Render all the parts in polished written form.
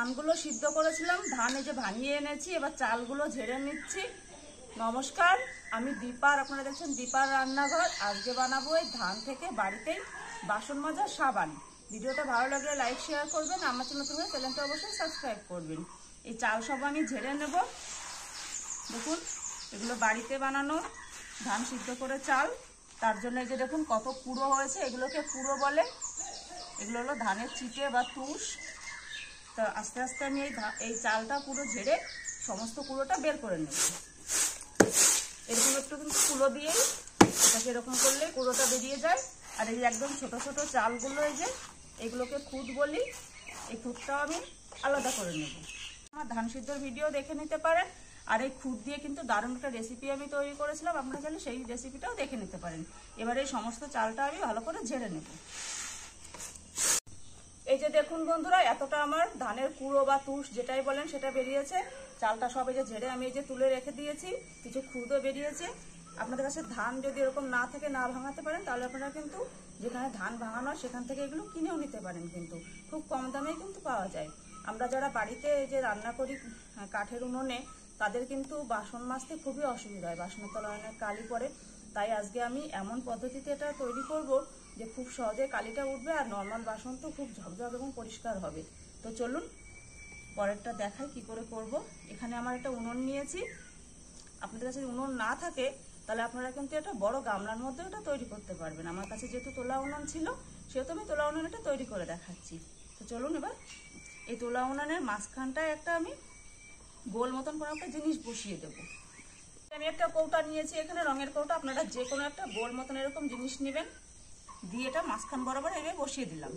ধানগুলো সিদ্ধ করেছিলাম, ধান এই যে ভাঙিয়ে এনেছি, এবার চালগুলো ঝেড়ে নিচ্ছি। নমস্কার, আমি দীপার, আপনারা দেখছেন দীপার রান্নাঘর। আজকে বানাবো এই ধান থেকে বাড়িতেই বাসন মাজার সাবান। ভিডিওটা ভালো লাগলে লাইক শেয়ার করবেন, আমার চ্যানেল নতুন হলে চ্যানেলটা অবশ্যই সাবস্ক্রাইব করবেন। এই চাল সব আমি ঝেড়ে নেব। দেখুন, এগুলো বাড়িতে বানানো ধান সিদ্ধ করে চাল, তার জন্য এই যে দেখুন কত কুড়ো হয়েছে, এগুলোকে কুড়ো বলে। এগুলো হলো ধানের চিটে বা তুষ। তো আস্তে আস্তে আমি এই চালটা পুরো ঝেড়ে সমস্ত কুড়োটা বের করে নেব। এরকম একটু কিন্তু কুড়ো দিয়েই এটাকে এরকম করলে কুড়োটা বেরিয়ে যায়। আর এই যে একদম ছোট ছোট চালগুলো, এই যে এগুলোকে খুদ বলি, এই খুদটাও আমি আলাদা করে নেব। আমার ধান সিদ্ধর ভিডিও দেখে নিতে পারেন। আর এই খুদ দিয়ে কিন্তু দারুণ একটা রেসিপি আমি তৈরি করেছিলাম, আপনারা চাইলে সেই রেসিপিটাও দেখে নিতে পারেন। এবার এই সমস্ত চালটা আমি ভালো করে ঝেড়ে নেব। এই যে দেখুন বন্ধুরা, এতটা আমার ধানের কুড়ো বা তুষ যেটাই বলেন সেটা বেরিয়েছে। চালটা সব এই যে ঝেড়ে আমি এই যে তুলে রেখে দিয়েছি, কিছু খুদও বেরিয়েছে। আপনাদের কাছে ধান যদি এরকম না থেকে না ভাঙাতে পারেন, তাহলে আপনারা কিন্তু যেখানে ধান ভাঙানো হয় সেখান থেকে এগুলো কিনেও নিতে পারেন, কিন্তু খুব কম দামেই কিন্তু পাওয়া যায়। আমরা যারা বাড়িতে যে রান্না করি কাঠের উনুনে, তাদের কিন্তু বাসন মাজতে খুবই অসুবিধা হয়, বাসনের তলায় অনেক কালি পড়ে। তাই আজকে আমি এমন পদ্ধতিতে এটা তৈরি করব যে খুব সহজে কালিটা উঠবে, আর নর্মাল বাসন তো খুব ঝকঝক এবং পরিষ্কার হবে। তো চলুন পরেরটা দেখাই কি করে করব। এখানে আমার একটা উনুন নিয়েছি। আপনাদের কাছে উনুন না থাকে তাহলে আপনারা কিন্তু এটা বড় গামলার মধ্যে এটা তৈরি করতে পারবেন। আমার কাছে যেহেতু তোলা উনুন ছিল, সেহেতু আমি তোলা উনুন এটা তৈরি করে দেখাচ্ছি। তো চলুন এবার এই তোলা উনুনের মাঝখানটায় একটা আমি গোল মতন করে একটা জিনিস বসিয়ে দেবো। আমি একটা কৌটা নিয়েছি, এখানে রঙের কৌটা, আপনারা যে কোনো একটা গোল মতন এরকম জিনিস নেবেন, দিয়ে এটা মাঝখান বরাবর এভাবে বসিয়ে দিলাম।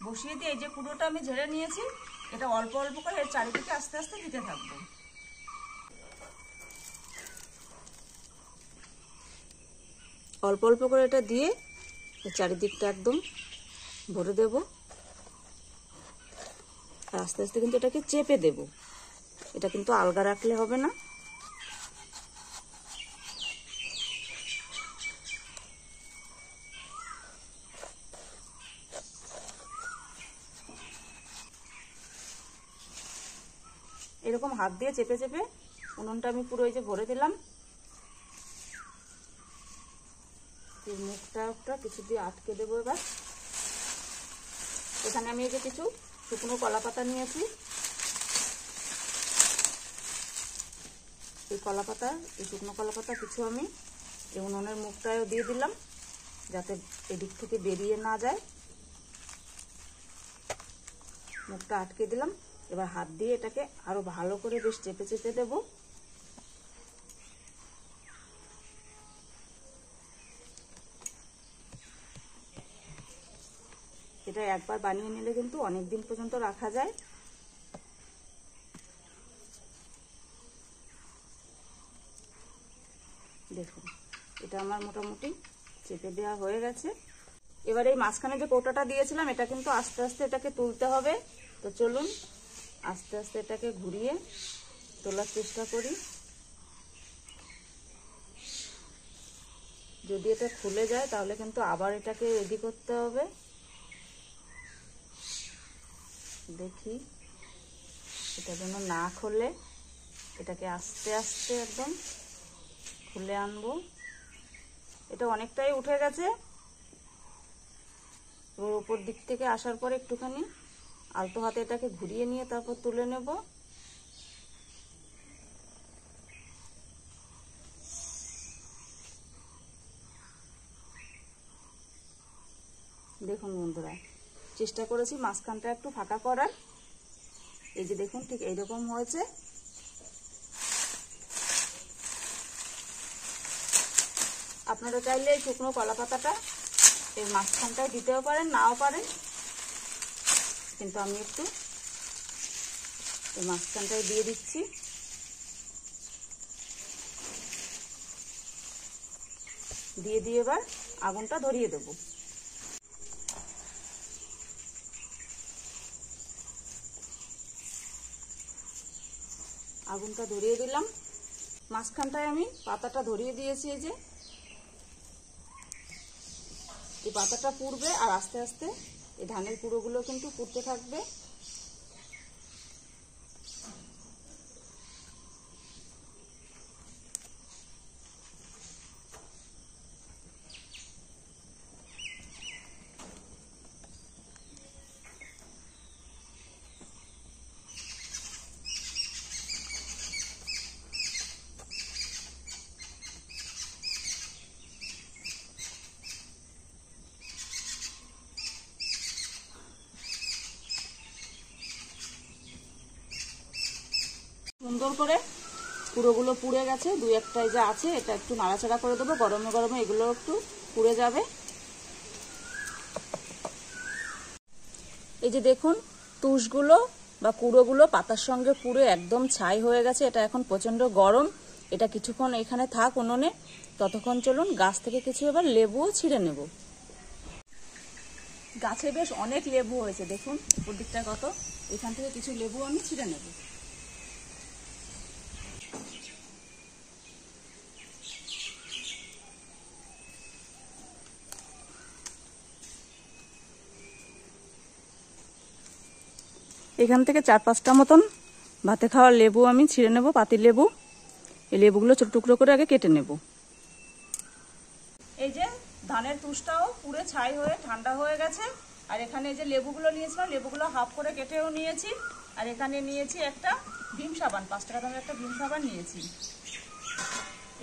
বসিয়ে দিয়ে এই যে কুড়োটা আমি ঝেড়ে নিয়েছি, এটা অল্প অল্প করে এর চারিদিকে আস্তে আস্তে দিতে থাকবো। অল্প অল্প করে এটা দিয়ে এর চারিদিকটা একদম ভরে দেব। আর আস্তে আস্তে কিন্তু এটাকে চেপে দেব, এটা কিন্তু আলগা রাখলে হবে না। এরকম হাত দিয়ে চেপে চেপে উনুনটা আমি পুরো এই যে ভরে দিলাম। মুখটা কিছু দিয়ে আটকে দেবো। এবার এখানে আমি এই যে কিছু শুকনো কলা পাতা নিয়েছি, এই কলা পাতা, এই শুকনো কলা পাতা কিছু আমি এই উনুনের মুখটাও দিয়ে দিলাম, যাতে এদিক থেকে বেরিয়ে না যায়। মুখটা আটকে দিলাম। এবার হাত দিয়ে এটাকে আরো ভালো করে বেশ চেপে চেপে দেব। এটা একবার বানিয়ে নিলে কিন্তু অনেক দিন পর্যন্ত রাখা যায়। দেখুন, এটা আমার মোটামুটি চেপে দেওয়া হয়ে গেছে। এবার এই মাঝখানে যে কৌটাটা দিয়েছিলাম, এটা কিন্তু আস্তে আস্তে এটাকে তুলতে হবে। তো চলুন আস্তে আস্তে এটাকে ঘুরিয়ে তোলার চেষ্টা করি। যদি এটা খুলে যায় তাহলে কিন্তু আবার এটাকে রেডি করতে হবে। দেখি এটা যেন না খোলে, এটাকে আস্তে আস্তে একদম খুলে আনবো। এটা অনেকটাই উঠে গেছে। এবার উপর দিক থেকে আসার পরে একটুখানি আলতো হাতে এটাকে ঘুরিয়ে নিয়ে তারপর তুলে নেব। দেখুন বন্ধুরা, চেষ্টা করেছি মাঝখানটা একটু ফাঁকা করার। এই যে দেখুন, ঠিক এইরকম হয়েছে। আপনারা চাইলে এই শুকনো কলা পাতাটা এর মাঝখানটায় দিতেও পারেন, নাও পারেন, কিন্তু আমি একটু এই মাঝখানটায় দিয়ে দিচ্ছি। দিয়ে দিয়ে এবার আগুনটা ধরিয়ে দেব। আগুনটা ধরিয়ে দিলাম। মাঝখানটায় আমি পাতাটা ধরিয়ে দিয়েছি। এই যে এই পাতাটা পুড়বে আর আস্তে আস্তে এই ধানের কুড়োগুলো কিন্তু পুড়তে থাকবে। সুন্দর করে পুরোগুলো পুড়ে গেছে, দুই একটাই যা আছে এটা একটু নাড়াচাড়া করে দেবো, গরমে গরমে এগুলো একটু পুড়ে যাবে। এই যে দেখুন তুষগুলো বা কুড়োগুলো পাতার সঙ্গে পুড়ে একদম ছাই হয়ে গেছে। এটা এখন প্রচন্ড গরম, এটা কিছুক্ষণ এখানে থাক উনুনে, ততক্ষণ চলুন গাছ থেকে কিছু এবার লেবুও ছিঁড়ে নেব। গাছে বেশ অনেক লেবু হয়েছে, দেখুন উপর দিকটা কত, এখান থেকে কিছু লেবু আমি ছিঁড়ে নেব। এখান থেকে 4-5টা মতন ভাতে খাওয়ার লেবু আমি ছিঁড়ে নেব, পাতির লেবু। এই লেবুগুলো ছোট টুকরো করে আগে কেটে নেব। এই যে ধানের তুষটাও পুরো ছাই হয়ে ঠান্ডা হয়ে গেছে। আর এখানে এই যে লেবুগুলো নিয়েছিলাম, লেবুগুলো হাফ করে কেটেও নিয়েছি। আর এখানে নিয়েছি একটা ভীম সাবান, 5 টাকা দামের একটা ভীম সাবান নিয়েছি।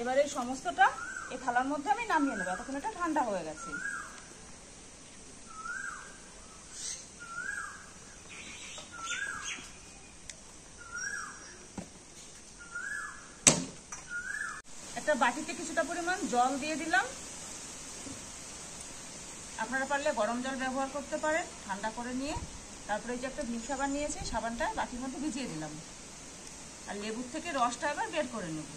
এবার এই সমস্তটা এই থালার মধ্যে আমি নামিয়ে নেবো, এতক্ষণ এটা ঠান্ডা হয়ে গেছে। একটা বাটিতে কিছুটা পরিমাণ জল দিয়ে দিলাম, আপনারা পারলে গরম জল ব্যবহার করতে পারেন ঠান্ডা করে নিয়ে। তারপরে এই যে একটা ভীম সাবান নিয়েছি, সাবানটা বাটির মধ্যে ভিজিয়ে দিলাম। আর লেবুর থেকে রসটা এবার বের করে নেব।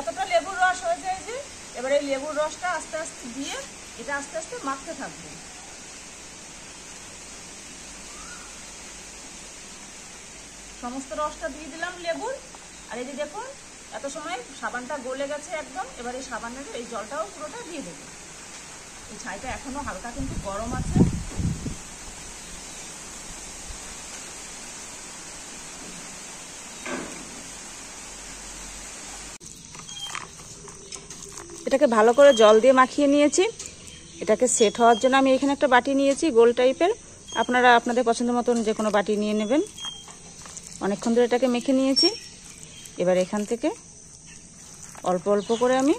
এতটা লেবুর রস হয়ে যায় যে এবার এই লেবুর রসটা আস্তে আস্তে দিয়ে এটা আস্তে আস্তে মাখতে থাকবে। সমস্ত রসটা দিয়ে দিলাম লেবুর। আর এই যে দেখুন এত সময় সাবানটা গলে গেছে একদম। এবার এই সাবানের এই জলটাও পুরোটা দিয়ে দেবো। এই ছাইটা এখনো হালকা কিন্তু গরম আছে। এটাকে ভালো করে জল দিয়ে মাখিয়ে নিয়েছি। এটাকে সেট হওয়ার জন্য আমি এখানে একটা বাটি নিয়েছি গোল টাইপের, আপনারা আপনাদের পছন্দ মতন যে কোনো বাটি নিয়ে নেবেন। অনেকক্ষণ ধরে এটাকে মেখে নিয়েছি। এবার এখান থেকে অল্প অল্প করে আমি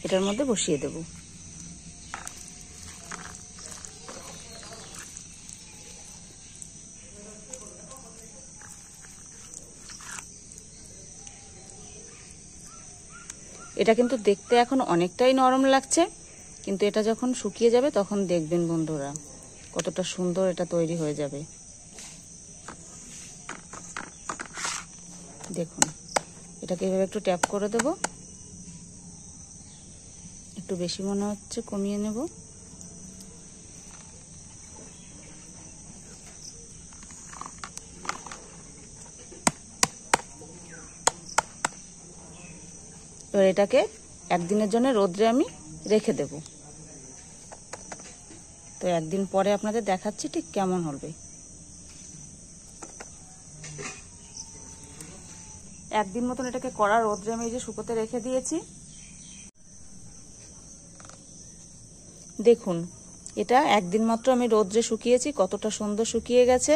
এটার মধ্যে বসিয়ে দেব। এটা কিন্তু দেখতে এখন অনেকটাই নরম লাগছে, কিন্তু এটা যখন শুকিয়ে যাবে তখন দেখবেন বন্ধুরা কতটা সুন্দর এটা তৈরি হয়ে যাবে। দেখুন এটাকে এভাবে একটু ট্যাপ করে দেব, একটু বেশি মনে হচ্ছে কমিয়ে নেব। এবার এটাকে একদিনের জন্য রোদ্রে আমি রেখে দেব। তো একদিন পরে আপনাদের দেখাচ্ছি ঠিক কেমন হবে। একদিন মতন এটাকে কড়া রোদ্রে আমি এই যে শুকোতে রেখে দিয়েছি। দেখুন এটা একদিন মাত্র আমি রোদ্রে শুকিয়েছি, কতটা সুন্দর শুকিয়ে গেছে।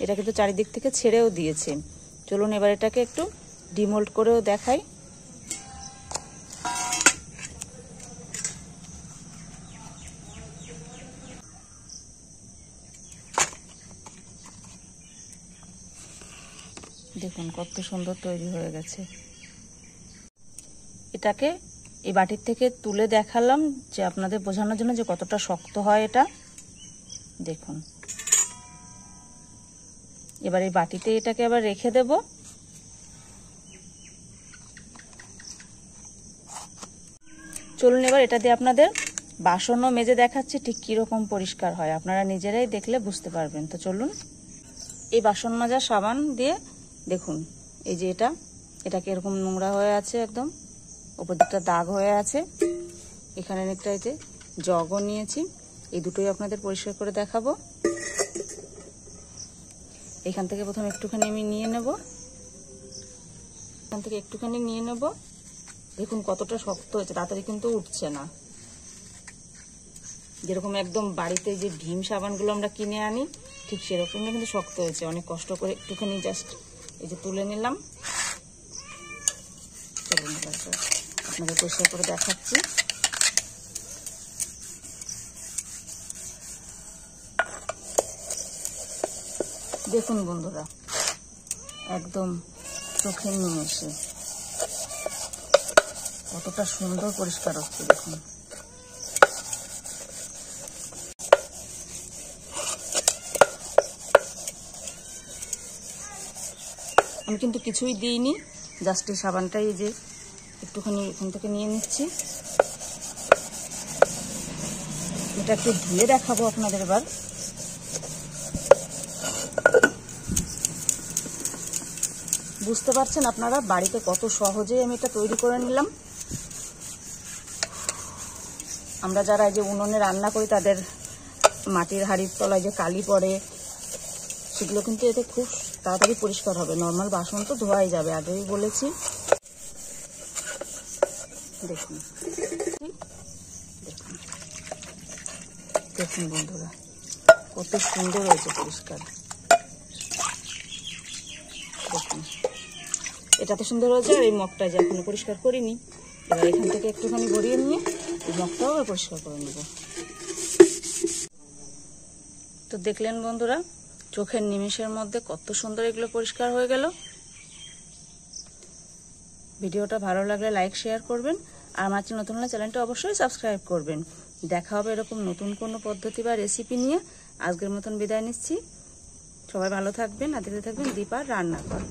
এটা কিন্তু চারিদিক থেকে ছেড়েও দিয়েছে। চলুন এবার এটাকে একটু ডিমোল্ড করেও দেখাই। দেখুন কত সুন্দর তৈরি হয়ে গেছে। এটাকে এই বাটির থেকে তুলে দেখালাম যে আপনাদের বোঝানোর জন্য যে কতটা শক্ত হয় এটা। দেখুন এবার এই বাটিতে এটাকে আবার রেখে দেব। চলুন এবার এটা দিয়ে আপনাদের বাসনও মেজে দেখাচ্ছি ঠিক কীরকম পরিষ্কার হয়, আপনারা নিজেরাই দেখলে বুঝতে পারবেন। তো চলুন, এই বাসন মাজার সাবান দিয়ে দেখুন এই যে এটাকে এরকম নোংরা হয়ে আছে, একদম উপর দিকটা দাগ হয়ে আছে। এখানে একটা এই যে জগও নিয়েছি, এই দুটোই আপনাদের পরিষ্কার করে দেখাবো। এখান থেকে প্রথমে একটুখানি আমি নিয়ে নেব, এখান থেকে একটুখানি নিয়ে নেব। দেখুন কতটা শক্ত হয়েছে, তাড়াতাড়ি কিন্তু উঠছে না। যেরকম একদম বাড়িতে যে ভীম সাবানগুলো আমরা কিনে আনি ঠিক সেরকমই কিন্তু শক্ত হয়েছে। অনেক কষ্ট করে একটুখানি জাস্ট এই যে তুলে নিলাম। চলুন আপনাদের পরিষ্কার করে দেখাচ্ছি। দেখুন বন্ধুরা, একদম চোখের নিমেষে কতটা সুন্দর পরিষ্কার হচ্ছে দেখুন। আমি কিন্তু কিছুই দিইনি, জাস্ট এই সাবানটাই এই যে একটুখানি এখান থেকে নিয়ে নিচ্ছি। এটা একটু ধুয়ে দেখাবো আপনাদের এবার। বুঝতে পারছেন আপনারা বাড়িতে কত সহজেই আমি এটা তৈরি করে নিলাম। আমরা যারা এই যে উনুনে রান্না করি তাদের মাটির হাঁড়ির তলায় যে কালি পড়ে সেগুলো কিন্তু এতে খুব তাড়াতাড়ি পরিষ্কার হবে। নর্মাল বাসন তো ধোয়াই যাবে, আগেই বলেছি। দেখুন দেখুন দেখুন বন্ধুরা কত সুন্দর হয়েছে পরিষ্কার। দেখুন এটা তো সুন্দর হয়েছে। আর এই মগটা যে এখনো পরিষ্কার করিনি, এবার এখান থেকে একটুখানি গড়িয়ে নিয়ে এই মগটাও আবার পরিষ্কার করে নেব। তো দেখলেন বন্ধুরা, চোখের নিমেষের মধ্যে কত সুন্দর এগুলো পরিষ্কার হয়ে গেল। ভিডিওটা ভালো লাগলে লাইক শেয়ার করবেন, আর আমার নতুন হলে চ্যানেলটা অবশ্যই সাবস্ক্রাইব করবেন। দেখা হবে এরকম নতুন কোনো পদ্ধতি বা রেসিপি নিয়ে। আজকের মতন বিদায় নিচ্ছি। সবাই ভালো থাকবেন, আর দেখতে থাকবেন দীপার রান্নাঘর।